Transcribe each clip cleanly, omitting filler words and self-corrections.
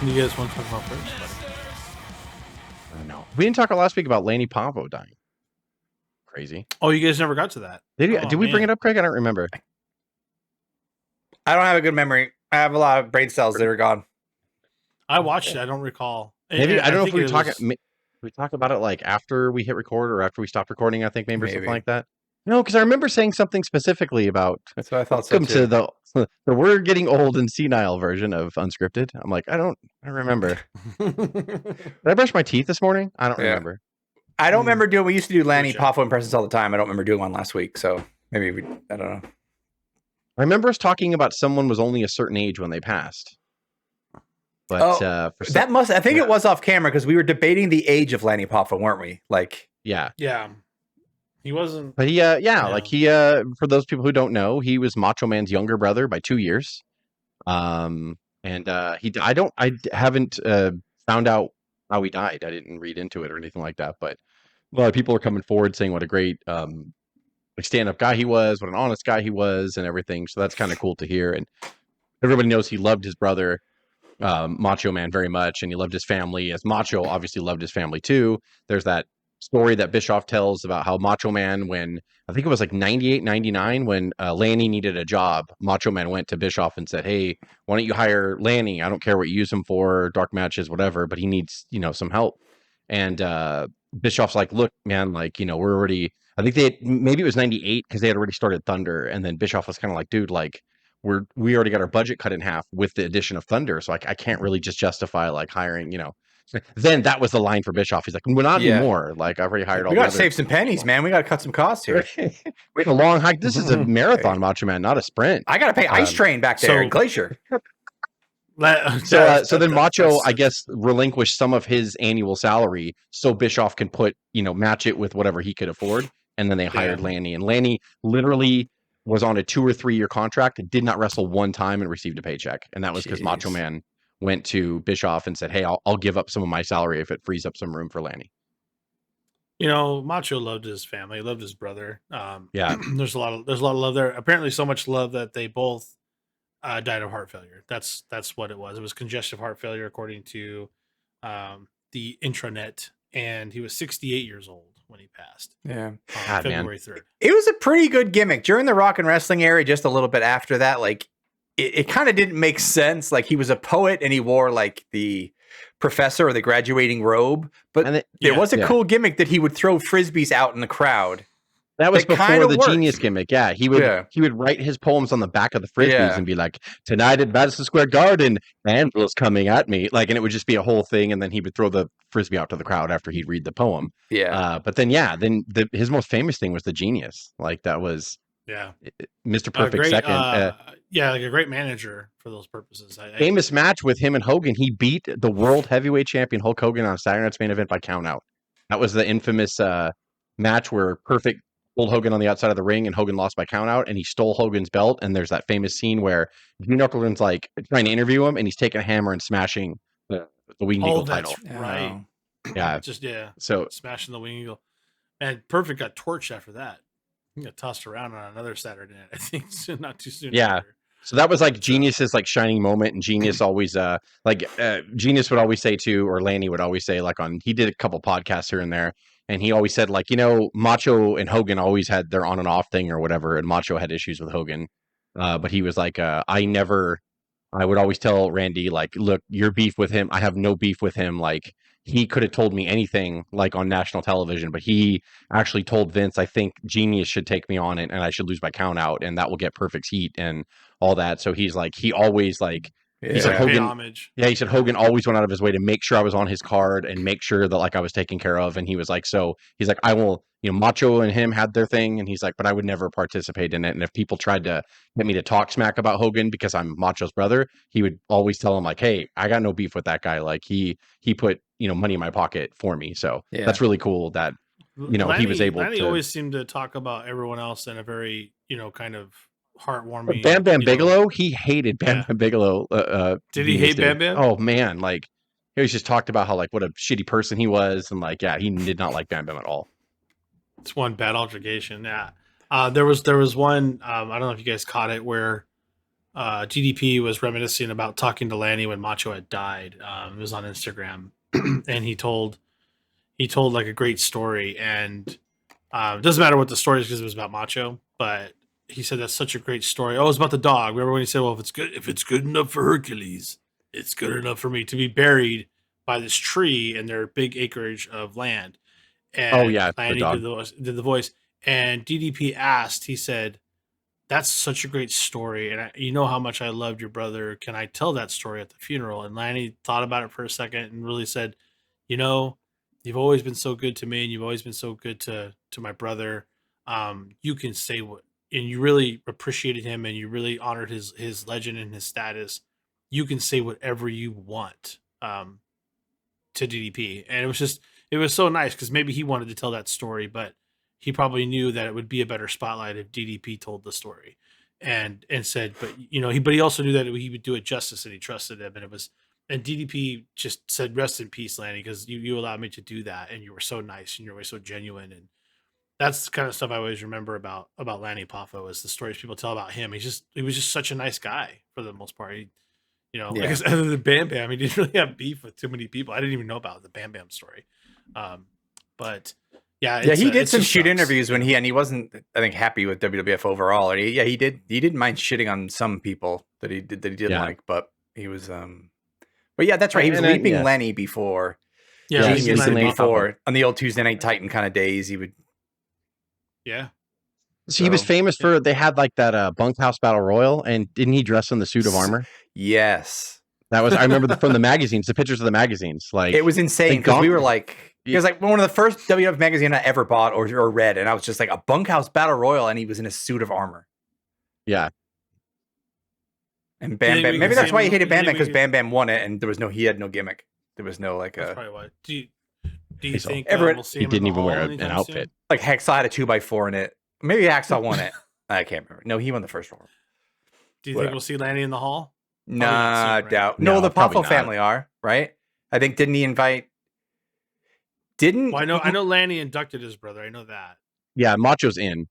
You guys want to talk about first, buddy? I don't know. We didn't talk last week about Lanny Poffo dying. Crazy. Oh, you guys never got to that. Did we bring it up, Craig? I don't remember. I don't have a good memory. I have a lot of brain cells that are gone. I watched it. I don't recall. Maybe I don't know if we talked about it like after we hit record or after we stopped recording. I think maybe. Or something like that. No, because I remember saying something specifically about. That's what I thought. Welcome to the we're getting old and senile version of Unscripted. I'm like, I don't remember. Did I brush my teeth this morning? I don't remember. I don't remember doing. We used to do Lanny Poffo impressions all the time. I don't remember doing one last week, so maybe I don't know. I remember us talking about someone was only a certain age when they passed. But I think it was off camera because we were debating the age of Lanny Poffo, weren't we? Like, yeah. He wasn't. But like for those people who don't know, he was Macho Man's younger brother by 2 years. I haven't found out how he died. I didn't read into it or anything like that, but a lot of people are coming forward saying what a great stand-up guy he was, what an honest guy he was, and everything. So that's kind of cool to hear. And everybody knows he loved his brother, Macho Man, very much, and he loved his family. As Macho obviously loved his family too. There's that story that Bischoff tells about how Macho Man, when I think it was like 98, 99, when Lanny needed a job, Macho Man went to Bischoff and said, "Hey, why don't you hire Lanny? I don't care what you use him for, dark matches, whatever, but he needs, some help." And Bischoff's like, "Look, man, like, we're already," I think maybe it was 98 because they had already started Thunder. And then Bischoff was kind of like, "Dude, like, we already got our budget cut in half with the addition of Thunder. So I can't really just justify like hiring, Then that was the line for Bischoff. He's like, "Well, not anymore. Like, I've already hired all." We got to save some pennies, man. We got to cut some costs here. We had a long hike. This is a marathon, Macho Man, not a sprint. I got to pay Ice Train back there in Glacier. So then Macho, I guess, relinquished some of his annual salary so Bischoff can match it with whatever he could afford. And then they hired Lanny. And Lanny literally was on a 2 or 3 year contract and did not wrestle one time and received a paycheck. And that was because Macho Man went to Bischoff and said, "Hey, I'll give up some of my salary if it frees up some room for Lanny." Macho loved his family, loved his brother. There's a lot of love there. Apparently, so much love that they both died of heart failure. That's what it was. It was congestive heart failure, according to the intranet, and he was 68 years old when he passed. February 3rd. It was a pretty good gimmick during the Rock and Wrestling era. Just a little bit after that, like. It kind of didn't make sense. Like, he was a poet and he wore like the professor or the graduating robe, but there was a cool gimmick that he would throw Frisbees out in the crowd. That was before the genius gimmick. Yeah. He would write his poems on the back of the Frisbees and be like, "Tonight at Madison Square Garden, Angela's coming at me." Like, and it would just be a whole thing. And then he would throw the Frisbee out to the crowd after he'd read the poem. But then, his most famous thing was the genius. Like, that was Mr. Perfect second. Like a great manager for those purposes. Famous match with him and Hogan. He beat the world heavyweight champion Hulk Hogan on Saturday Night's Main Event by count out. That was the infamous match where Perfect pulled Hogan on the outside of the ring and Hogan lost by count out, and he stole Hogan's belt. And there's that famous scene where Gene Okerlund's like trying to interview him and he's taking a hammer and smashing the Winged Eagle title. Right. Yeah. So smashing the Winged Eagle. And Perfect got torched after that. He got tossed around on another Saturday night, I think, not too soon. After. So that was like Genius's like shining moment, and Genius always Genius would always say too, or Lanny would always say, like, he did a couple podcasts here and there, and he always said, like, Macho and Hogan always had their on and off thing or whatever, and Macho had issues with Hogan, but he was like, I would always tell Randy, like, "Look, your beef with him, I have no beef with him. Like, he could have told me anything, like, on national television, but he actually told Vince, I think Genius should take me on it and I should lose by count out, and that will get Perfect's heat and all that." So he's like, he always like, he said Hogan, homage. Yeah, he said Hogan always went out of his way to make sure I was on his card and make sure that like I was taken care of. And he was like, so he's like, I will, Macho and him had their thing, and he's like, but I would never participate in it. And if people tried to get me to talk smack about Hogan because I'm Macho's brother, he would always tell him like, "Hey, I got no beef with that guy. Like, he put money in my pocket for me." So that's really cool that Lanny, he was able Lanny to always seemed to talk about everyone else in a very kind of heartwarming. Bam Bam Bigelow, he hated Bam Bam Bigelow. Did he hate Bam Bam? Oh man, like he always just talked about how like what a shitty person he was, and like he did not like Bam Bam at all. It's one bad altercation. Yeah. There was one, I don't know if you guys caught it, where DDP was reminiscing about talking to Lanny when Macho had died. It was on Instagram, and he told like a great story, and it doesn't matter what the story is because it was about Macho, but he said that's such a great story. Oh, it's about the dog. Remember when he said, "Well, if it's good enough for Hercules, it's good enough for me," to be buried by this tree in their big acreage of land. And Lanny did the voice, and DDP asked. He said, "That's such a great story, and you know how much I loved your brother. Can I tell that story at the funeral?" And Lanny thought about it for a second and really said, "You know, you've always been so good to me, and you've always been so good to my brother. You can say what, and you really appreciated him, and you really honored his legend and his status. You can say whatever you want to DDP." And it was so nice because maybe he wanted to tell that story, but he probably knew that it would be a better spotlight if DDP told the story, and said, but he also knew that he would do it justice, and he trusted him, and DDP just said, "Rest in peace, Lanny, because you allowed me to do that, and you were so nice, and you're always so genuine." And that's the kind of stuff I always remember about Lanny Poffo, is the stories people tell about him. He was just such a nice guy for the most part. Like I said, other than Bam Bam, he didn't really have beef with too many people. I didn't even know about the Bam Bam story, but. Yeah, he did some shoot interviews when he wasn't, I think, happy with WWF overall. Or he didn't mind shitting on some people that he didn't like, but he was but yeah, that's right. He was leaping Lenny before. Yeah, he was before on the old Tuesday Night Titan kind of days. He would. Yeah. So he was famous for, they had like that bunkhouse battle royal, and didn't he dress in the suit of armor? Yes. That was, I remember from the magazines, the pictures of the magazines. Like, it was insane because we were like, it was like one of the first WWF magazine I ever bought or read, and I was just like, a bunkhouse battle royal, and he was in a suit of armor. Yeah. And Bam Bam, maybe that's why he hated Bam Bam, because Bam Bam won it, and he had no gimmick. There was no like that's probably why. Do you think everyone, we'll see he him didn't in the even wear hall an outfit? soon? Like Hacksaw had a 2x4 in it. Maybe Hacksaw won it. I can't remember. No, he won the first one. Do you think we'll see Lanny in the hall? Nah, soon, right? doubt. No, the Poffo family are, right? I think, didn't he invite? Well, I know Lanny inducted his brother. I know that. Yeah, Macho's in.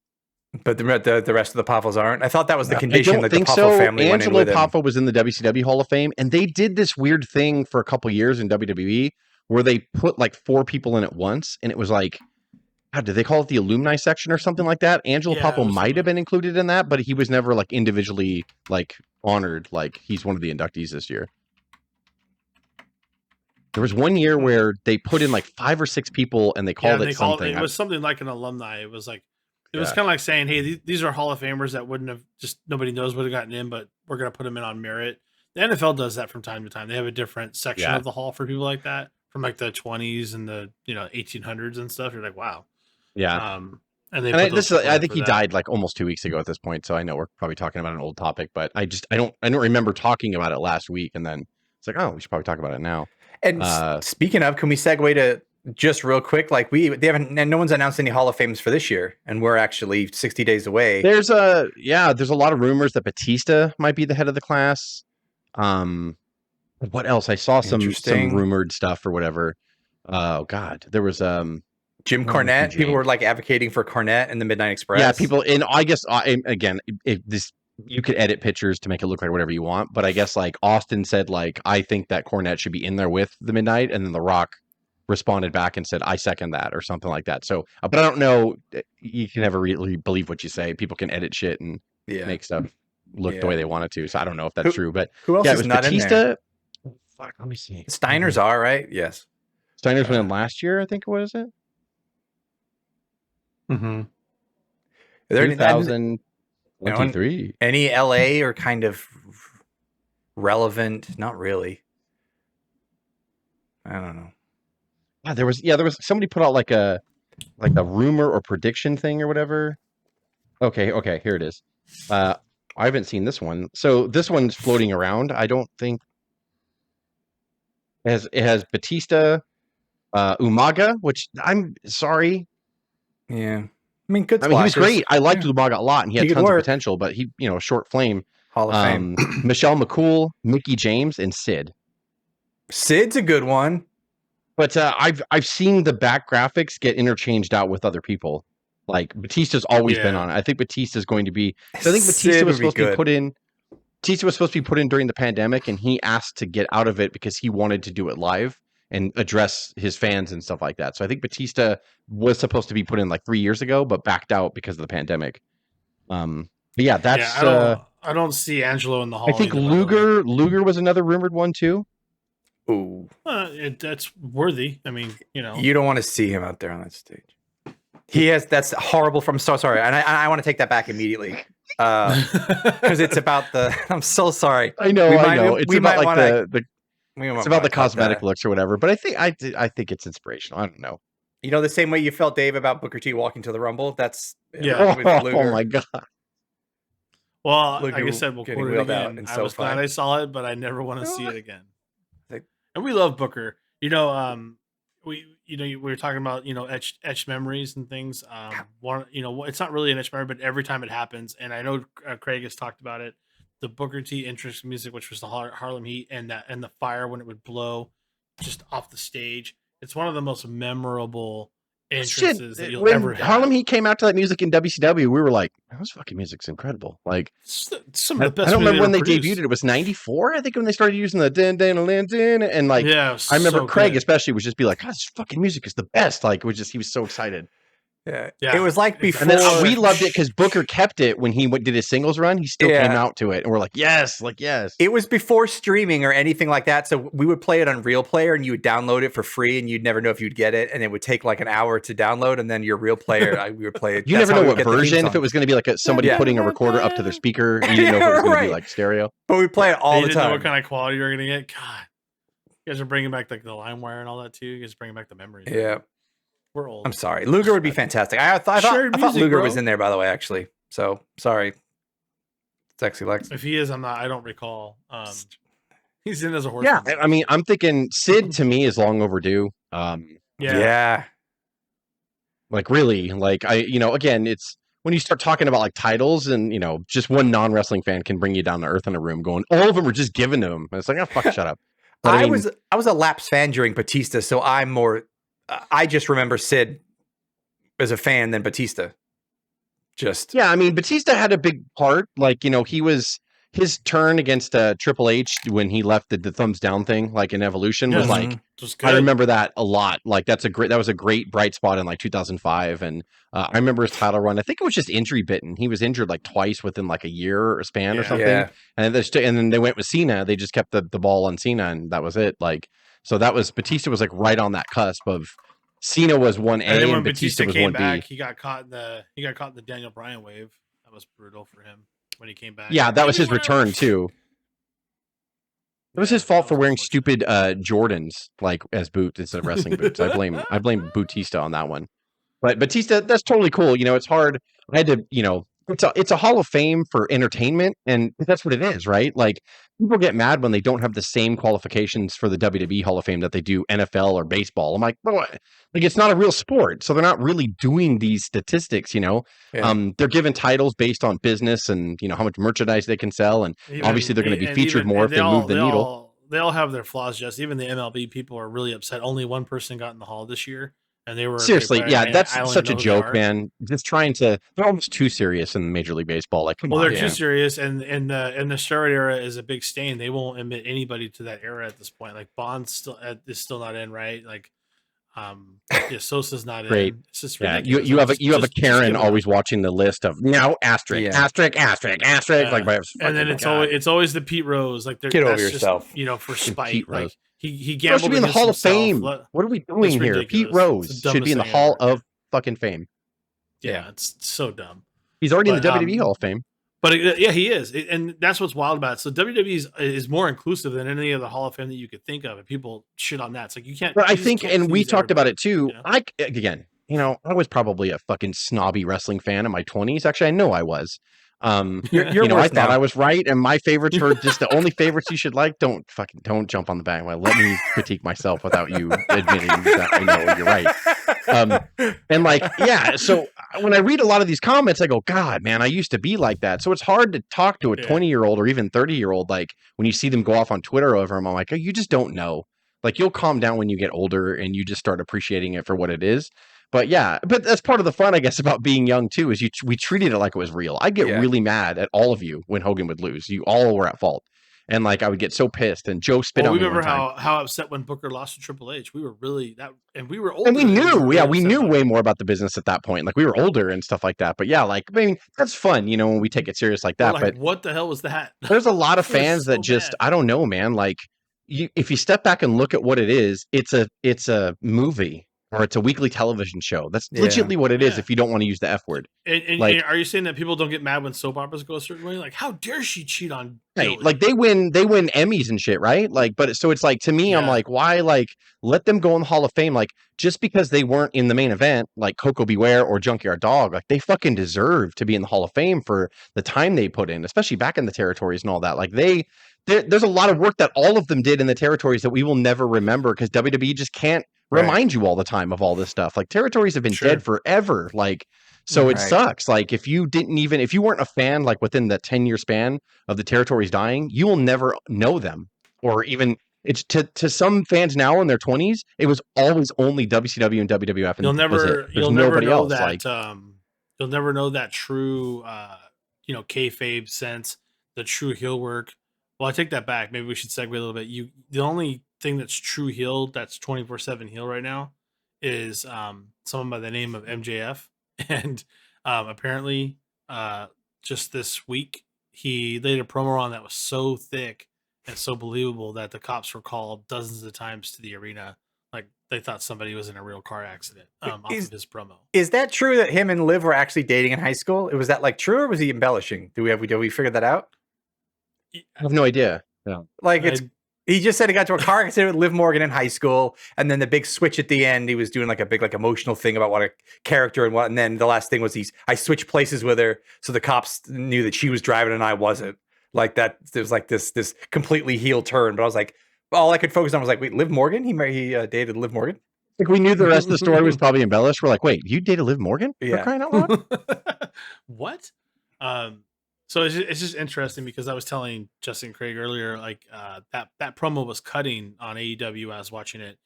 But the rest of the Poffos aren't. I thought that was the condition. I don't think the Poffo so. Family Angelo went in with Poffo was in the WCW Hall of Fame, and they did this weird thing for a couple years in WWE where they put like 4 people in at once, and it was like, God, did they call it the alumni section or something like that? Angelo Poffo might have been included in that, but he was never like individually like honored. Like, he's one of the inductees this year. There was one year where they put in like 5 or 6 people, and they called it something. It was something like an alumni. It was like, it was kind of like saying, "Hey, these are Hall of Famers that wouldn't have, just nobody knows would have gotten in, but we're going to put them in on merit." The NFL does that from time to time. They have a different section of the hall for people like that, from like the 20s and the 1800s and stuff. You're like, wow. Yeah. And I think he died like almost 2 weeks ago at this point, so I know we're probably talking about an old topic, but I don't remember talking about it last week, and then it's like, oh, we should probably talk about it now. And speaking of, can we segue to just real quick? Like no one's announced any Hall of Fames for this year, and we're actually 60 days away. There's a lot of rumors that Batista might be the head of the class. What else? I saw some rumored stuff or whatever. Oh God, there was Jim Cornette. People were like advocating for Cornette in the Midnight Express. Yeah, people. And I guess again, you could edit pictures to make it look like whatever you want, but I guess like Austin said, like, I think that Cornette should be in there with the Midnight, and then The Rock responded back and said, I second that, or something like that. So, but I don't know. You can never really believe what you say. People can edit shit and make stuff look the way they want it to. So I don't know if that's true. But who else is not Batista, in there? Fuck, let me see. Steiner's are right. Yes, Steiner's went in last year, I think. What is it? Mm-hmm. 2023. Any LA or kind of relevant? Not really. I don't know. Yeah, there was somebody put out like a rumor or prediction thing or whatever. Okay, here it is. I haven't seen this one. So this one's floating around. I don't think it has Batista, Umaga, which I'm sorry. Yeah. I mean, good. I mean, he was great. I liked Umaga a lot, and he had tons of potential, but he, short flame. Hall of Fame. Michelle McCool, Mickey James, and Sid. Sid's a good one. But I've seen the back graphics get interchanged out with other people. Like Batista's always been on it. I think Batista's going to be. So I think Batista was supposed to be put in. Batista was supposed to be put in during the pandemic, and he asked to get out of it because he wanted to do it live and address his fans and stuff like that. So I think Batista was supposed to be put in like 3 years ago, but backed out because of the pandemic. But yeah, that's. I don't see Angelo in the Hall. I think either, Luger was another rumored one too. Ooh, that's worthy. I mean, you don't want to see him out there on that stage. That's horrible. I'm so sorry, and I want to take that back immediately because it's about the. I'm so sorry. I know. It's about like it's about the cosmetic looks or whatever. But I think it's inspirational. I don't know. The same way you felt, Dave, about Booker T walking to the Rumble. That's Oh my god. Well, like I said, we'll quote it again. I was glad I saw it, but I never want to see it again. And we love Booker. We were talking about etched memories and things. It's not really an etched memory, but every time it happens, and I know Craig has talked about it. The Booker T entrance music, which was the Harlem Heat, and the fire when it would blow just off the stage. It's one of the most memorable entrances that you'll ever have. Harlem Heat came out to that music in WCW, we were like, "This fucking music's incredible!" Like some of the best. I don't remember when they debuted it. It was '94, I think, when they started using the din din din din, and like, I remember Craig especially would just be like, "God, this fucking music is the best!" Like, he was so excited. Yeah, it was like before. And then we loved it because Booker kept it when he did his singles run. He still came out to it, and we're like, yes. It was before streaming or anything like that, so we would play it on Real Player, and you would download it for free, and you'd never know if you'd get it, and it would take like an hour to download, and then your Real Player, we would play it. You never know what version. If it was going to be like somebody putting a recorder up to their speaker, you didn't know if it was going to be like stereo. But we play it all the time. You didn't know what kind of quality you were going to get. God, you guys are bringing back like the LimeWire and all that too. You guys are bringing back the memories. Yeah. We're old. I'm sorry. Luger would be fantastic. I thought Luger was in there, by the way, actually. So sorry. Sexy Lex. If he is, I don't recall. He's in as a horse. Yeah. I mean, I'm thinking Sid to me is long overdue. Yeah. Like really, like again, it's when you start talking about like titles and just one non-wrestling fan can bring you down to earth in a room going, all of them were just given to him. And it's like, oh fuck, shut up. But, I was a Lapsed fan during Batista, so I'm more I just remember Sid as a fan than Batista. I mean, Batista had a big part. Like, he was his turn against Triple H when he left the thumbs down thing, like in Evolution, was like, I remember that a lot. Like, that was a great bright spot in like 2005. And I remember his title run. I think it was just injury bitten. He was injured like twice within like a year or span or something. Yeah. And then they went with Cena. They just kept the ball on Cena, and that was it. Like, so Batista was like right on that cusp of Cena was 1A and Batista was 1B. Back, he got caught in the Daniel Bryan wave. That was brutal for him when he came back. Yeah, that was his return too. It was his fault for wearing stupid Jordans like as boots instead of wrestling boots. I blame Batista on that one. But Batista, that's totally cool. It's hard. I had to, it's a Hall of Fame for entertainment, and that's what it is, right? Like, people get mad when they don't have the same qualifications for the WWE Hall of Fame that they do NFL or baseball. I'm like, well, it's not a real sport, so they're not really doing these statistics. Yeah. They're given titles based on business and how much merchandise they can sell, and obviously they're going to be featured more if they move the needle. They all have their flaws. Just even the MLB people are really upset. Only one person got in the Hall this year. And they were seriously, that's such a joke, man. Just they're almost too serious in Major League Baseball. Like, come on, they're too serious, and the steroid era is a big stain. They won't admit anybody to that era at this point. Like Bond's is still not in, right? Like, Sosa's not Great. in. It's just ridiculous. You have a Karen always watching the list of asterisk. Like, and then it's always the Pete Rose. Like, get over yourself. For spite. Like, he gambled. Should be in the Hall of Fame. What are we doing here? Pete Rose should be in the Hall of fucking Fame. Yeah, it's so dumb. He's already in the WWE Hall of Fame. But he is, and that's what's wild about it. So WWE is more inclusive than any other Hall of Fame that you could think of, and people shit on that. It's like you can't. But I think, and we talked about it too. I was probably a fucking snobby wrestling fan in my 20s. Actually, I know I was. I thought I was right, and my favorites were just the only favorites you should like. Don't jump on the bandwagon. Let me critique myself without you admitting that I know you're right. And like, yeah. So when I read a lot of these comments, I go, God, man, I used to be like that. So it's hard to talk to a 20-year-old or even 30-year-old. Like when you see them go off on Twitter over them, I'm like, oh, you just don't know. Like you'll calm down when you get older and you just start appreciating it for what it is. But yeah, but that's part of the fun, I guess, about being young too, is we treated it like it was real. I'd get really mad at all of you when Hogan would lose. You all were at fault. And like I would get so pissed, and Joe spit on me one time. We remember how upset when Booker lost to Triple H. We were really and we were older. And we knew, we knew way more about the business at that point. Like we were older and stuff like that. But yeah, like I mean, that's fun, you know, when we take it serious like that. But what the hell was that? There's a lot of fans that just I don't know, man. Like if you step back and look at what it is, it's a movie. Or it's a weekly television show. That's legitimately what it is if you don't want to use the F word. And are you saying that people don't get mad when soap operas go a certain way? Like, how dare she cheat on Billy? Like they win Emmys and shit, right? Like, but so it's like to me, I'm like, why like let them go in the Hall of Fame? Like just because they weren't in the main event, like Coco Beware or Junkyard Dog, like they fucking deserve to be in the Hall of Fame for the time they put in, especially back in the territories and all that. Like there's a lot of work that all of them did in the territories that we will never remember because WWE just can't remind you all the time of all this stuff. Like territories have been dead forever. Like, so it sucks. Like if you weren't a fan, like within the 10-year span of the territories dying, you will never know them. Or even it's to some fans now in their 20s, it was always only WCW and WWF. And you'll never know that, like, you'll never know that true, kayfabe sense, the true heel work. Well, I take that back. Maybe we should segue a little bit. The only thing that's true heel, that's 24/7 heel right now, is someone by the name of MJF, and apparently, just this week he laid a promo on that was so thick and so believable that the cops were called dozens of times to the arena, like they thought somebody was in a real car accident off of his promo. Is that true that him and Liv were actually dating in high school? Was that like true, or was he embellishing? Did we figure that out? I have no idea. Yeah. Like he just said he got to a car accident with Liv Morgan in high school, and then the big switch at the end, he was doing like a big emotional thing about what a character and then the last thing was I switched places with her, so the cops knew that she was driving and I wasn't. Like that, there was like this completely heel turn. But I was like, all I could focus on was like, wait, Liv Morgan? He dated Liv Morgan? Like we knew the rest of the story was probably embellished. We're like, wait, you dated Liv Morgan? For crying out loud? What? So it's just interesting because I was telling Justin Craig earlier, like that promo was cutting on AEW. I was watching it,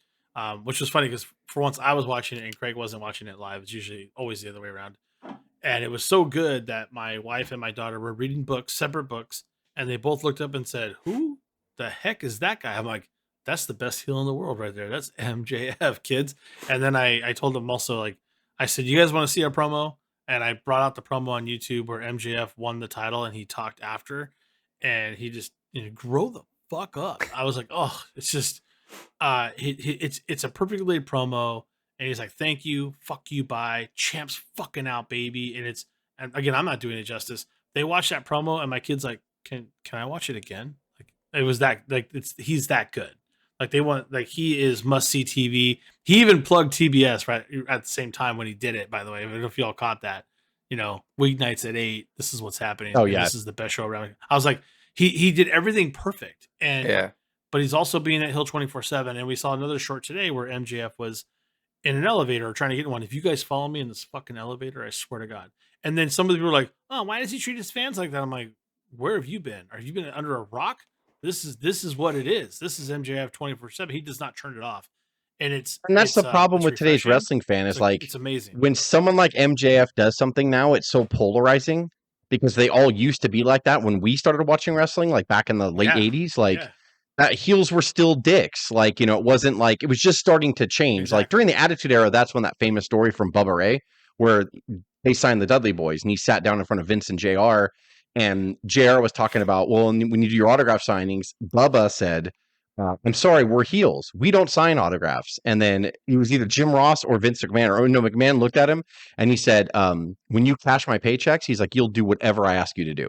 which was funny because for once I was watching it and Craig wasn't watching it live. It's usually always the other way around. And it was so good that my wife and my daughter were reading books, separate books, and they both looked up and said, "Who the heck is that guy?" I'm like, "That's the best heel in the world right there. That's MJF, kids." And then I told them also, like, I said, "You guys want to see our promo?" And I brought out the promo on YouTube where MJF won the title and he talked after, and he just grow the fuck up. I was like, oh, it's just it's a perfectly laid promo, and he's like, thank you, fuck you, bye, champ's fucking out, baby. And again, I'm not doing it justice. They watched that promo and my kid's like, can I watch it again? Like it was that, like he's that good. Like they want, like he is must see TV. He even plugged TBS right at the same time when he did it. By the way, I don't know if y'all caught that. Weeknights at 8. This is what's happening. Oh yeah, this is the best show around. I was like, he did everything perfect, and but he's also being at Hill 24/7. And we saw another short today where MJF was in an elevator trying to get in one. If you guys follow me in this fucking elevator, I swear to God. And then some of the people were like, oh, why does he treat his fans like that? I'm like, where have you been? Have you been under a rock? This is what it is. This is MJF 24/7. He does not turn it off. And that's the problem with today's wrestling fan is like it's amazing. When someone like MJF does something now, it's so polarizing because they all used to be like that when we started watching wrestling, like back in the late 80s. Like heels were still dicks. Like, it wasn't like it was just starting to change. Exactly. Like during the Attitude Era, that's when that famous story from Bubba Ray, where they signed the Dudley Boys and he sat down in front of Vince and JR. And JR was talking about, well, when you do your autograph signings, Bubba said, I'm sorry, we're heels. We don't sign autographs. And then it was either Jim Ross or Vince McMahon. Or no, McMahon looked at him and he said, when you cash my paychecks, he's like, you'll do whatever I ask you to do.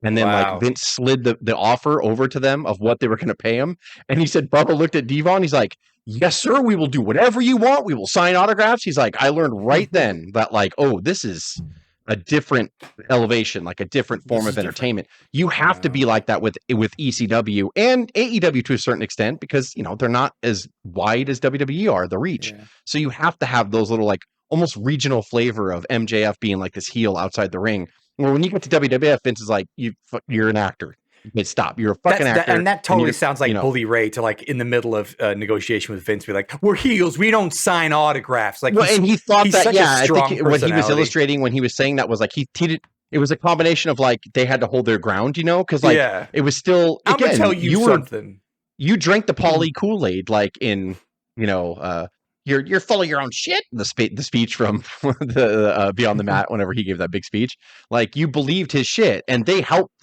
And then like Vince slid the offer over to them of what they were going to pay him. And he said, Bubba looked at Devon. He's like, yes, sir, we will do whatever you want. We will sign autographs. He's like, I learned right then that like, oh, this is a different elevation, like a different form of entertainment. You have to be like that with ECW and AEW to a certain extent because, they're not as wide as WWE are, the reach. Yeah. So you have to have those little like almost regional flavor of MJF being like this heel outside the ring. Where when you get to WWF, Vince is like, you're an actor. Okay, stop. You're a fucking actor. And that totally and sounds like Bully Ray to like in the middle of negotiation with Vince, be like, "We're heels. We don't sign autographs." Like, well, and he thought that, I think what he was illustrating when he was saying that was like he did. It was a combination of like they had to hold their ground, because like it was still. Again, I'm gonna tell you something. You drank the Paulie Kool-Aid, like in you're full of your own shit. The speech from the Beyond the Mat, whenever he gave that big speech, like you believed his shit, and they helped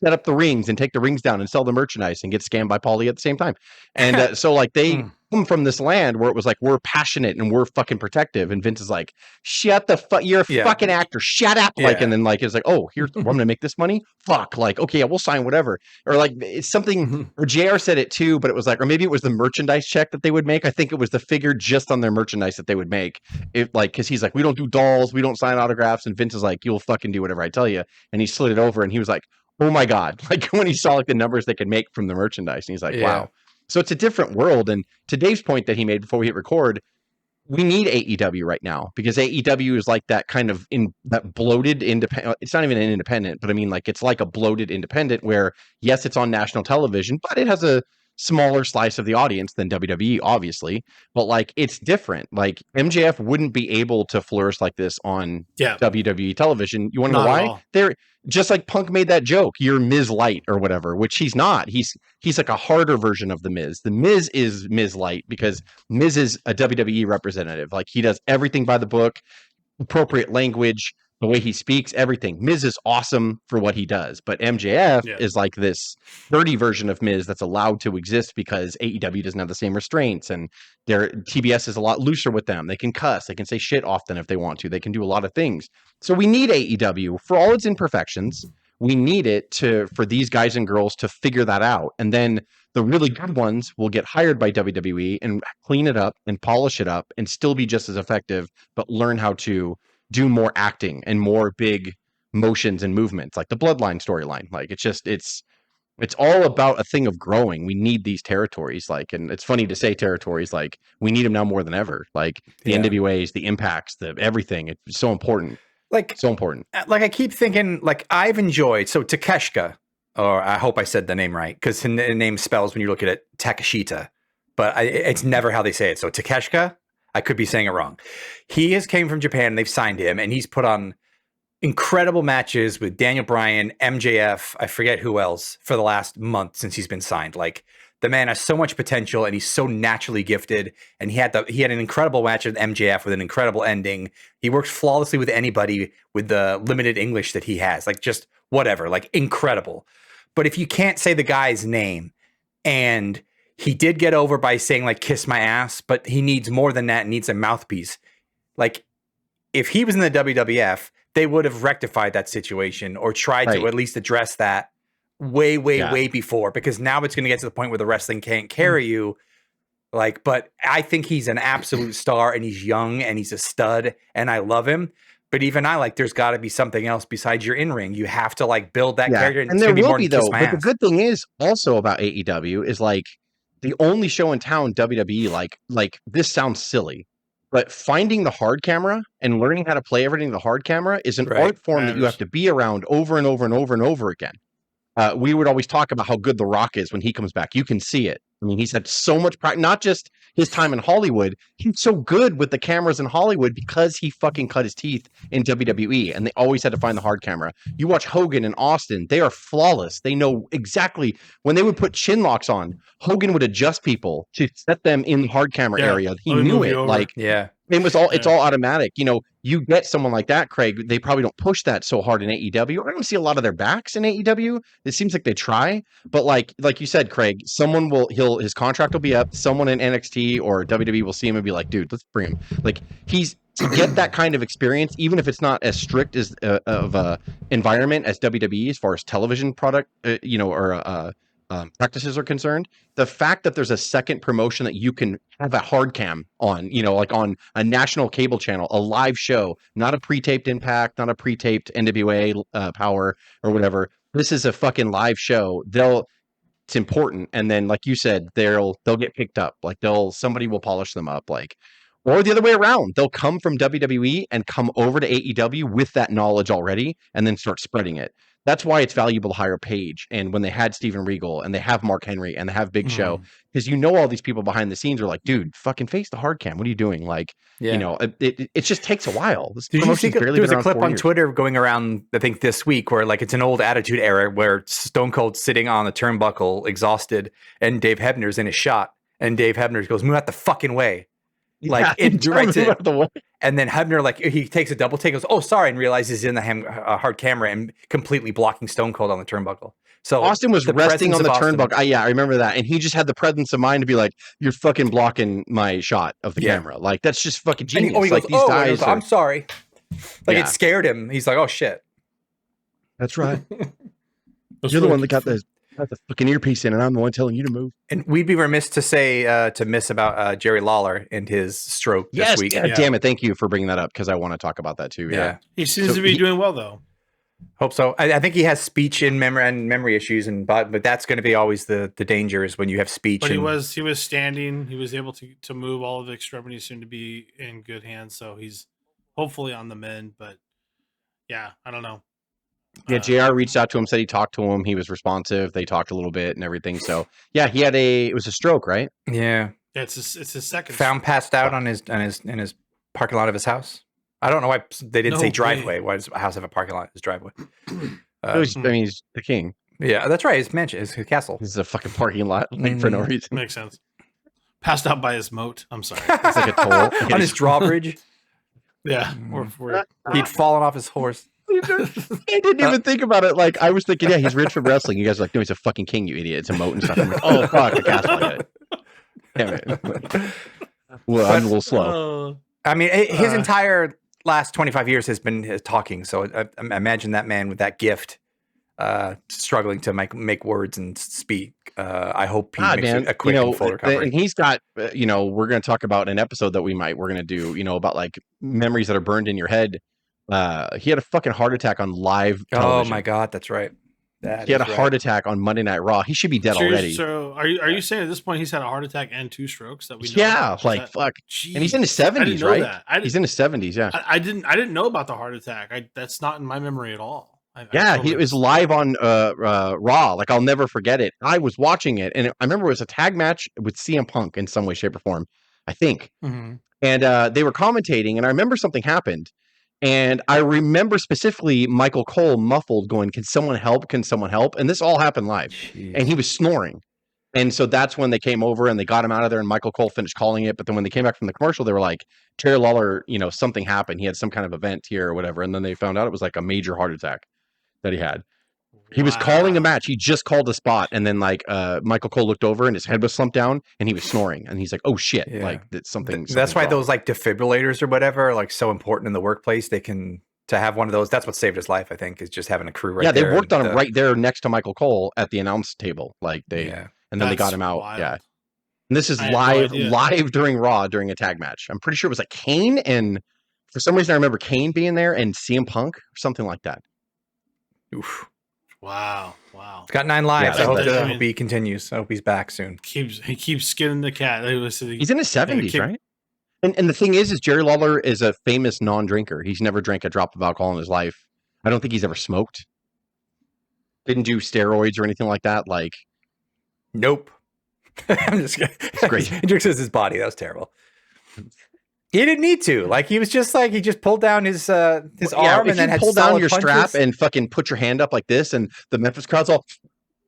set up the rings and take the rings down and sell the merchandise and get scammed by Paulie at the same time. And so like they come from this land where it was like, we're passionate and we're fucking protective. And Vince is like, shut the fuck, you're a fucking actor. Shut up. Like, and then like, it's like, oh, here's, I'm going to make this money. Fuck. Like, okay, yeah, we'll sign whatever. Or like it's something, or JR said it too, but it was like, or maybe it was the merchandise check that they would make. I think it was the figure just on their merchandise that they would make. If like, cause he's like, we don't do dolls. We don't sign autographs. And Vince is like, you'll fucking do whatever I tell you. And he slid it over and he was like, oh my God. Like when he saw like the numbers they could make from the merchandise, and he's like, wow. So it's a different world. And to Dave's point that he made before we hit record, we need AEW right now because AEW is like that kind of that bloated independent. It's not even an independent, but I mean, like it's like a bloated independent where yes, it's on national television, but it has a smaller slice of the audience than WWE, obviously. But like it's different. Like MJF wouldn't be able to flourish like this on WWE television. You want to know why? They're just like Punk made that joke. You're Miz Light or whatever, which he's not. He's like a harder version of the Miz. The Miz is Miz Light because Miz is a WWE representative. Like he does everything by the book, appropriate language, the way he speaks, everything. Miz is awesome for what he does, but MJF is like this dirty version of Miz that's allowed to exist because AEW doesn't have the same restraints, and their TBS is a lot looser with them. They can cuss, they can say shit often if they want to. They can do a lot of things. So we need AEW for all its imperfections. We need it for these guys and girls to figure that out, and then the really good ones will get hired by WWE and clean it up and polish it up and still be just as effective, but learn how to do more acting and more big motions and movements, like the Bloodline storyline. Like it's all about a thing of growing. We need these territories, like, and it's funny to say territories, like we need them now more than ever. Like the NWAs, the Impacts, the everything. It's so important. Like so important. Like I keep thinking, like I've enjoyed Takeshita, or I hope I said the name right, because the name spells when you look at it Takeshita, but it's never how they say it. So Takeshita. I could be saying it wrong. He came from Japan and they've signed him, and he's put on incredible matches with Daniel Bryan, MJF, I forget who else, for the last month since he's been signed. Like the man has so much potential and he's so naturally gifted. And he had an incredible match with MJF with an incredible ending. He works flawlessly with anybody with the limited English that he has. Like just whatever, like incredible. But if you can't say the guy's name, and he did get over by saying like kiss my ass, but he needs more than that, needs a mouthpiece. Like if he was in the WWF, they would have rectified that situation or tried to at least address that way before, because now it's going to get to the point where the wrestling can't carry you. Like, but I think he's an absolute star and he's young and he's a stud and I love him. But even there's got to be something else besides your in-ring. You have to like build that character. And there will be though. But the good thing is also about AEW is like, the only show in town, WWE, like this sounds silly, but finding the hard camera and learning how to play everything in the hard camera is an art form that you have to be around over and over and over and over again. We would always talk about how good The Rock is when he comes back. You can see it. I mean, he's had so much practice, not just his time in Hollywood. He's so good with the cameras in Hollywood because he fucking cut his teeth in WWE, and they always had to find the hard camera. You watch Hogan and Austin, they are flawless. They know exactly when they would put chin locks on, Hogan would adjust people to set them in the hard camera area. He knew it. Like, it was all, it's all automatic. You know, you get someone like that, Craig, they probably don't push that so hard in AEW. I don't see a lot of their backs in AEW. It seems like they try, but like you said, Craig, someone his contract will be up. Someone in NXT or WWE will see him and be like, dude, let's bring him. Like to get that kind of experience, even if it's not as strict as of a environment as WWE as far as television product, practices are concerned. The fact that there's a second promotion that you can have a hard cam on, like on a national cable channel, a live show, not a pre-taped Impact, not a pre-taped NWA Power or whatever. This is a fucking live show. It's important. And then, like you said, they'll get picked up. Like somebody will polish them up. Like, or the other way around, they'll come from WWE and come over to AEW with that knowledge already, and then start spreading it. That's why it's valuable to hire Paige. And when they had Steven Regal and they have Mark Henry and they have Big Show, because all these people behind the scenes are like, dude, fucking face the hard cam. What are you doing? Like, it just takes a while. This Did you see there was a clip on Twitter going around, I think this week, where like it's an old Attitude Era where Stone Cold's sitting on the turnbuckle, exhausted, and Dave Hebner's in a shot, and Dave Hebner goes, "Move out the fucking way." Like it directs it, and then Hebner like he takes a double take, goes, "Oh, sorry," and realizes he's in the hard camera and completely blocking Stone Cold on the turnbuckle. So Austin was resting on the turnbuckle. I remember that, and he just had the presence of mind to be like, "You're fucking blocking my shot of the camera." Like that's just fucking genius. He goes, these guys, I'm sorry. Like it scared him. He's like, "Oh shit." That's right. You're the one that got the fucking earpiece in, and I'm the one telling you to move. And we'd be remiss to say about Jerry Lawler and his stroke this week. God damn it! Thank you for bringing that up because I want to talk about that too. Yeah, he seems to be doing well though. Hope so. I think he has speech and memory issues, but that's going to be always the danger is when you have speech. But he was standing. He was able to move. All of the extremities seem to be in good hands, so he's hopefully on the mend. But yeah, I don't know. Yeah, JR reached out to him, said he talked to him. He was responsive. They talked a little bit and everything. So yeah, it was a stroke, right? Yeah. It's his second. Found passed out in his parking lot of his house. I don't know why they didn't say driveway. Why does a house have a parking lot in his driveway? He's the king. Yeah, that's right. His mansion, his castle. It's a fucking parking lot for no reason. Makes sense. Passed out by his moat. I'm sorry. It's like a toll on his drawbridge. Yeah, he'd fallen off his horse. I didn't even think about it. Like I was thinking, he's rich from wrestling. You guys are like, no, he's a fucking king, you idiot. It's a moat and stuff. I'm like, oh fuck, I gaslight it. Damn it. Well, I'm a little slow. I mean, his entire last 25 years has been talking. So I imagine that man with that gift, struggling to make words and speak. I hope he makes a quick and full recovery. And he's got, we're going to talk about an episode that we're going to do, about like memories that are burned in your head. He had a fucking heart attack on live television. Oh my God, that's right. He had a heart attack on Monday Night Raw. He should be dead already. So are you saying at this point he's had a heart attack and 2 strokes that we know? Yeah, fuck. Geez, and he's in his 70s, right? He's in his 70s, yeah. I didn't know about the heart attack. That's not in my memory at all. He was live on Raw. Like I'll never forget it. I was watching it, and I remember it was a tag match with CM Punk in some way, shape, or form, I think. Mm-hmm. And they were commentating, and I remember something happened. And I remember specifically Michael Cole muffled going, "Can someone help? Can someone help?" And this all happened live. Jeez. And he was snoring. And so that's when they came over and they got him out of there and Michael Cole finished calling it. But then when they came back from the commercial, they were like, Jerry Lawler, something happened. He had some kind of event here or whatever. And then they found out it was like a major heart attack that he had. He was calling a match. He just called a spot. And then Michael Cole looked over and his head was slumped down and he was snoring. And he's like, oh shit. Yeah. Like that's something. That's why those like defibrillators or whatever are like so important in the workplace. They can to have one of those. That's what saved his life, I think, is just having a crew right there. Yeah, they worked on him right there next to Michael Cole at the announce table. And then they got him out. Wild. Yeah. And this is live during Raw during a tag match. I'm pretty sure it was like Kane, and for some reason I remember Kane being there and CM Punk or something like that. Oof. Wow. It's got 9 lives. I hope he continues. I hope he's back soon. He keeps skinning the cat. He's in his 70s, right? And the thing is Jerry Lawler is a famous non-drinker. He's never drank a drop of alcohol in his life. I don't think he's ever smoked. Didn't do steroids or anything like that. Like, nope. I'm just kidding. It's great. He drinks his body. That was terrible. He didn't need to. Like he was just like he just pulled down his arm and then had pull down your strap and fucking put your hand up like this, and the Memphis crowd's all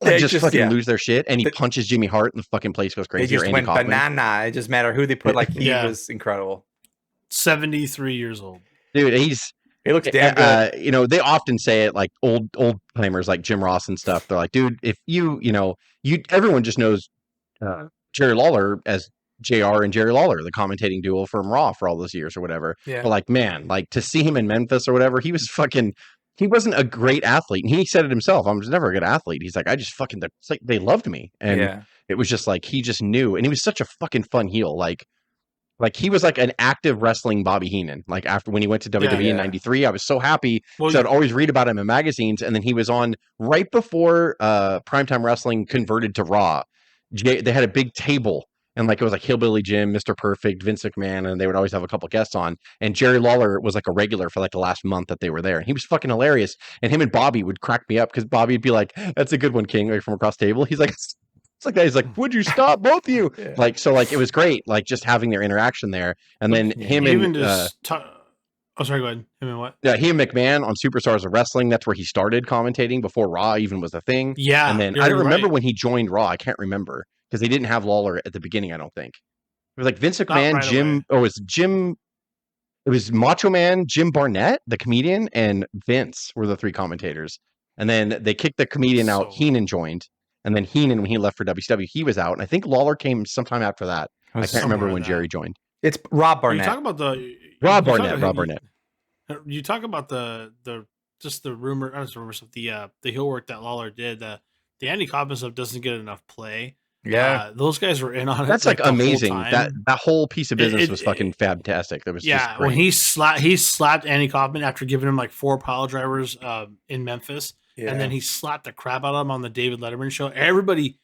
just fucking lose their shit. And he punches Jimmy Hart, and the fucking place goes crazy. They just went banana. It just matter who they put. Like he was incredible. 73 years old, dude. He looks damn good. They often say it like old timers like Jim Ross and stuff. They're like, dude, if everyone just knows Jerry Lawler as JR and Jerry Lawler, the commentating duo from Raw for all those years or whatever. Yeah. But like, man, like to see him in Memphis or whatever, he wasn't a great athlete. And he said it himself. I was never a good athlete. He's like, I just fucking, it's like they loved me. And it was just like, he just knew. And he was such a fucking fun heel. Like he was like an active wrestling Bobby Heenan. Like after when he went to WWE in 93, I was so happy. So I'd always read about him in magazines. And then he was on right before Primetime Wrestling converted to Raw. They had a big table And like it was like Hillbilly Jim, Mr. Perfect, Vince McMahon, and they would always have a couple guests on. And Jerry Lawler was like a regular for like the last month that they were there. And he was fucking hilarious. And him and Bobby would crack me up because Bobby would be like, "That's a good one, King," like from across the table. He's like, it's like that. He's like, "Would you stop, both of you?" Yeah. Like, so like it was great, like just having their interaction there. And then him and oh, sorry, go ahead. Him and what? Yeah, he and McMahon on Superstars of Wrestling. That's where he started commentating before Raw even was a thing. Yeah. And then I don't remember when he joined Raw. I can't remember because they didn't have Lawler at the beginning, I don't think. It was like Vince McMahon, right Jim, or it was Macho Man, Jim Barnett, the comedian, and Vince were the three commentators. And then they kicked the comedian out. Heenan joined. And then Heenan, when he left for WCW, he was out. And I think Lawler came sometime after that. I can't remember when Jerry joined. It's Rob Barnett. You talk about the Rob Barnett. You talk about the rumor, not the rumor stuff, the heel work that Lawler did. The Andy Kaufman stuff doesn't get enough play. Yeah, those guys were in on it. That's like amazing. That whole piece of business was fucking fantastic. That was just great. When he slapped Andy Kaufman after giving him like 4 pile drivers in Memphis, and then he slapped the crap out of him on the David Letterman show. Everybody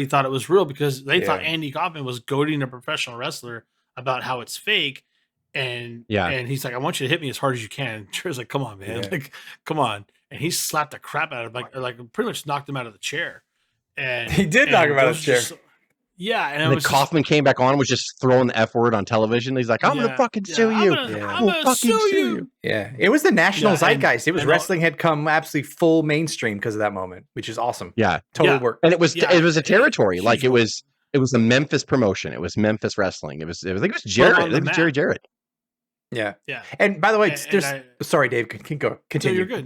thought it was real because they thought Andy Kaufman was goading a professional wrestler about how it's fake. And he's like, "I want you to hit me as hard as you can." And Jerry's like, "Come on, man, like, come on!" And he slapped the crap out of him, like pretty much knocked him out of the chair. And he did knock him out of the chair. And then Kaufman came back on and was just throwing the F word on television. He's like, "I'm gonna fucking sue you. I'm gonna sue you." Yeah, it was the national zeitgeist. It was wrestling had come absolutely full mainstream because of that moment, which is awesome. Yeah, totally worked. And it was a territory. Like it was a Memphis promotion. It was Memphis wrestling. It was Jarrett. I think it was Jerry Jarrett. Yeah. And by the way, sorry, Dave, continue.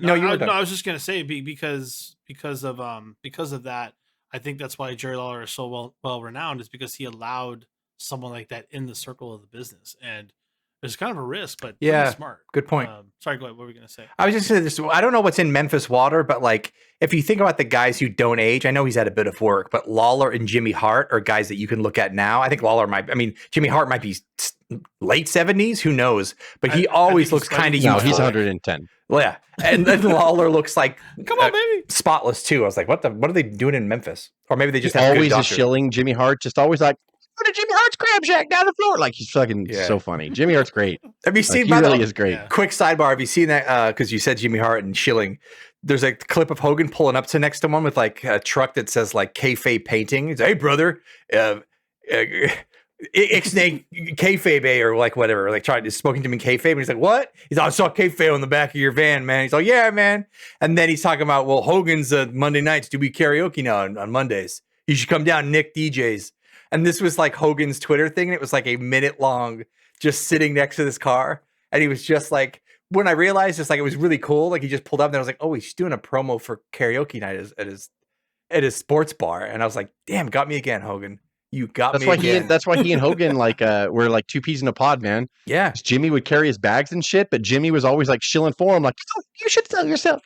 No, you're good. No, I was just gonna say because of that, I think that's why Jerry Lawler is so well renowned, is because he allowed someone like that in the circle of the business, and it's kind of a risk, but pretty smart. Good point. Sorry, go ahead. What were we gonna say? I was just saying this. I don't know what's in Memphis water, but like if you think about the guys who don't age, I know he's had a bit of work, but Lawler and Jimmy Hart are guys that you can look at now. I think Jimmy Hart might be late 70s, who knows? But he always looks kind of youthful. He's 110. Well, yeah, and then Lawler looks like come on, baby, spotless too. I was like, what are they doing in Memphis? Or maybe they just have always a shilling Jimmy Hart, just always like, go to Jimmy Hart's Crab Shack down the floor. Like he's fucking so funny. Jimmy Hart's great. Have you seen? He really is great. Quick sidebar: have you seen that? Because you said Jimmy Hart and shilling. There's a clip of Hogan pulling up to next to one with like a truck that says like kayfabe painting. He's like, "Hey brother, Ixnay kayfabe or like whatever." Like smoking to him in kayfabe, and he's like, "What?" He's like, "I saw kayfabe on the back of your van, man." He's like, "Yeah, man." And then he's talking about, well, Hogan's Monday nights. Do we karaoke now on Mondays? You should come down, Nick DJs. And this was like Hogan's Twitter thing. And it was like a minute long, just sitting next to this car. And he was just like, when I realized just like it was really cool, like he just pulled up and I was like, oh, he's doing a promo for karaoke night at his sports bar. And I was like, damn, got me again, Hogan. You got me again. That's why he and Hogan like were like two peas in a pod, man. Yeah. Jimmy would carry his bags and shit, but Jimmy was always like shilling for him, like, oh, you should sell yourself.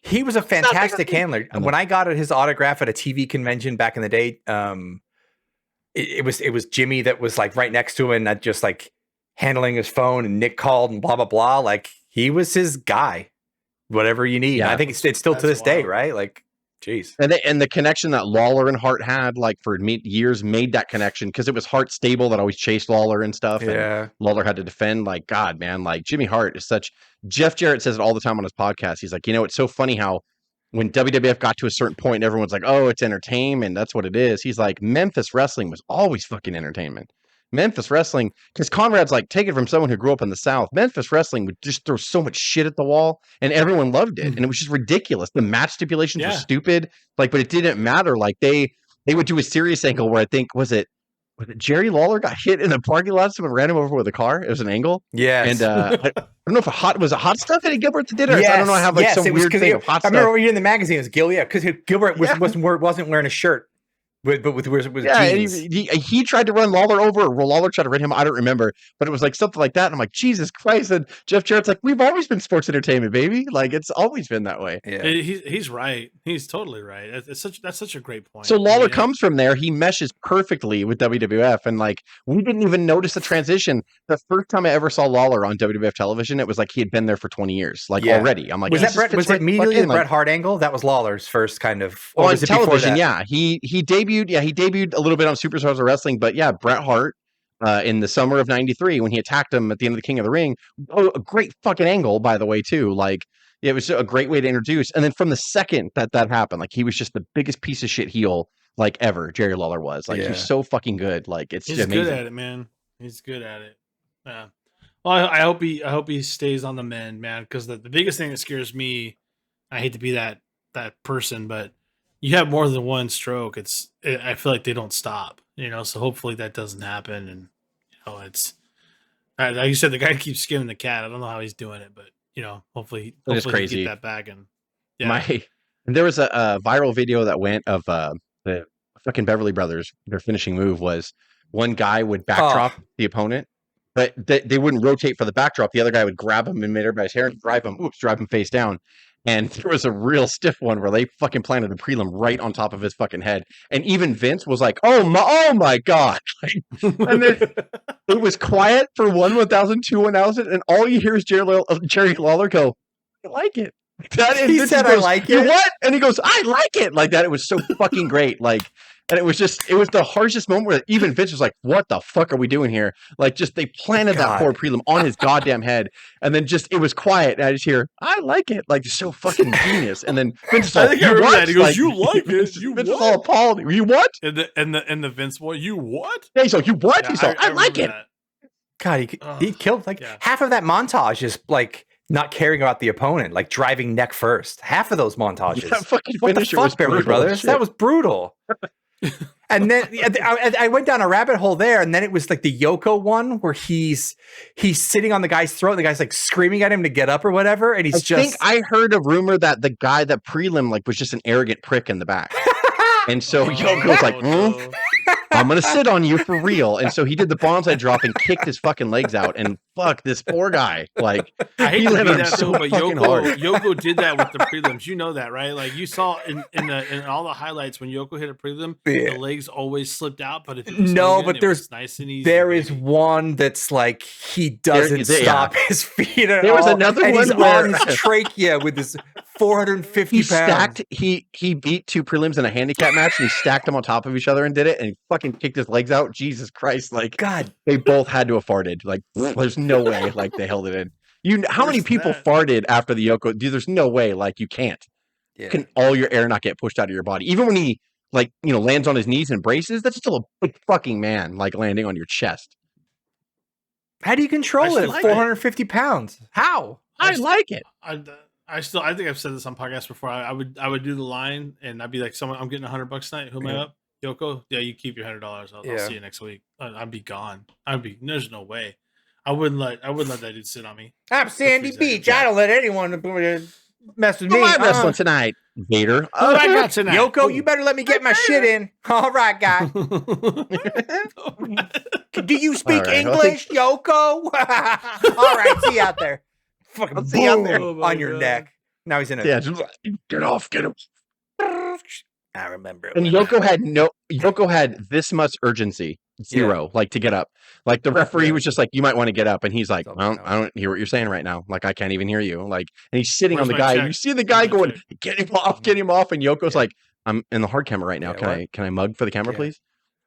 He was a fantastic handler. When I got his autograph at a TV convention back in the day, it was Jimmy that was like right next to him and not just like handling his phone, and Nick called and blah blah blah. Like he was his guy. Whatever you need. Yeah, I think it's still to this day, right? Like, jeez. And the connection that Lawler and Hart had, like for years, made that connection because it was Hart stable that always chased Lawler and stuff. Yeah. And Lawler had to defend. Like, God, man, like Jimmy Hart is such. Jeff Jarrett says it all the time on his podcast. He's like, it's so funny how when WWF got to a certain point, everyone's like, oh, it's entertainment. That's what it is. He's like, Memphis wrestling was always fucking entertainment. Memphis wrestling, because Conrad's like, take it from someone who grew up in the South. Memphis wrestling would just throw so much shit at the wall, and everyone loved it, and it was just ridiculous. The match stipulations were stupid, like, but it didn't matter. Like they would do a serious angle where I think was it Jerry Lawler got hit in the parking lot. Someone ran him over with a car. It was an angle. Yeah, and I don't know if was it hot stuff Eddie Gilbert that did it. Yes, I don't know. I have like some weird thing of hot stuff. I remember reading in the magazine it was Gil. Yeah, because Gilbert wasn't wearing a shirt. With jeans. He tried to run Lawler over, or Lawler tried to run him. I don't remember, but it was like something like that. And I'm like, Jesus Christ! And Jeff Jarrett's like, we've always been sports entertainment, baby. Like it's always been that way. Yeah, he's right. He's totally right. That's such a great point. So Lawler comes from there. He meshes perfectly with WWF, and like we didn't even notice the transition. The first time I ever saw Lawler on WWF television, it was like he had been there for 20 years, already. I'm like, was that immediately the Bret Hart angle? That was Lawler's first kind of. Or was it television? Yeah, he debuted debuted. Yeah, he debuted a little bit on Superstars of Wrestling, but yeah, Bret Hart in the summer of '93 when he attacked him at the end of the King of the Ring. Oh, a great fucking angle, by the way, too. Like, it was a great way to introduce. And then from the second that happened, like, he was just the biggest piece of shit heel like ever. Jerry Lawler was like, he's so fucking good. Like, he's amazing. Good at it, man. He's good at it. Yeah. Well, I hope he stays on the mend, man. Because the biggest thing that scares me, I hate to be that person, but you have more than one stroke. I feel like they don't stop, so hopefully that doesn't happen. And, it's, like you said, the guy keeps skinning the cat. I don't know how he's doing it, but, hopefully it's crazy. He get that back. And yeah. There was a viral video that went of the fucking Beverly Brothers. Their finishing move was one guy would backdrop the opponent, but they wouldn't rotate for the backdrop. The other guy would grab him in mid-air by his hair and drive him face down. And there was a real stiff one where they fucking planted a prelim right on top of his fucking head. And even Vince was like, oh my God. And then it was quiet for 1,000, 2 1,000, and all you hear is Jerry Lawler go, I like it. He said, I like it. You what? And he goes, I like it. Like that. It was so fucking great. Like, and it was the harshest moment where even Vince was like, what the fuck are we doing here? Like, just they planted that poor prelim on his goddamn head. And then it was quiet. And I just hear, I like it. Like, so fucking genius. And then Vince is like, you what? He goes, you like it? You Vince was all appalled. You what? And the Vince boy, you what? Yeah, he's like, you what? Yeah, he's like, I like it. That. God, he killed half of that montage is like not caring about the opponent, like driving neck first. Half of those montages. That fucking finisher was Beverly Brothers. That was brutal. And then I went down a rabbit hole there, and then it was like the Yoko one where he's sitting on the guy's throat, and the guy's like screaming at him to get up or whatever, and I think I heard a rumor that the guy that prelim like was just an arrogant prick in the back. And so Yoko's like, I'm going to sit on you for real. And so he did the bonsai drop and kicked his fucking legs out. And fuck, this poor guy. Like, I hate to be that so but Yoko did that with the prelims. You know that, right? Like, you saw in all the highlights when Yoko hit a prelim, the legs always slipped out. But if it was but there's nice and easy. There is one that's like he doesn't stop his feet at all. There was another one he's on his trachea with his 450 pounds. He beat 2 prelims in a handicap match, and he stacked them on top of each other and did it, and he fucking kicked his legs out. Jesus Christ. Like, God, they both had to have farted. Like, there's no way like they held it in. How many people farted after the Yoko? Dude, there's no way. Like, you can't. Yeah. Can all your air not get pushed out of your body? Even when he lands on his knees and braces, that's still a big fucking man, like landing on your chest. How do you control it at 450 pounds? How? I like it. I think I've said this on podcasts before. I would do the line and I'd be like, I'm getting $100 tonight. Who am I up? Yoko? Yeah, you keep your $100. I'll see you next week. I'd be gone. There's no way. I wouldn't let that dude sit on me. I'm Sandy Beach. I don't let anyone mess with me. I'm wrestling tonight, Vader. What I got tonight? Yoko, you better let me get my shit in. All right, guy. Do you speak English, Yoko? All right, see you out there. Fucking see out there on your neck. Now he's in a get off, get him. I remember. And Yoko had this much urgency, 0, like to get up. Like the referee was just like, you might want to get up, and he's like, I don't hear what you're saying right now. Like, I can't even hear you. Like, and he's sitting on the guy. You see the guy going, get him off. And Yoko's like, I'm in the hard camera right now. Can I mug for the camera, please?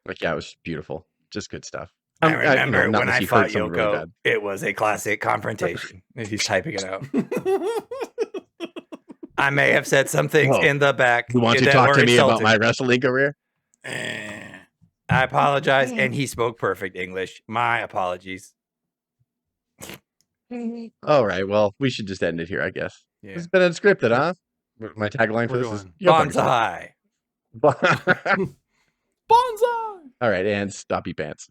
Like, it was beautiful. Just good stuff. I remember when I fought Yoko, really it was a classic confrontation. He's typing it out. I may have said some things in the back. You want to talk to me about my wrestling career? I apologize, and he spoke perfect English. My apologies. All right, well, we should just end it here, I guess. Yeah. It's been unscripted, huh? My tagline for this is Bonsai. Bonsai. All right, and stop your pants.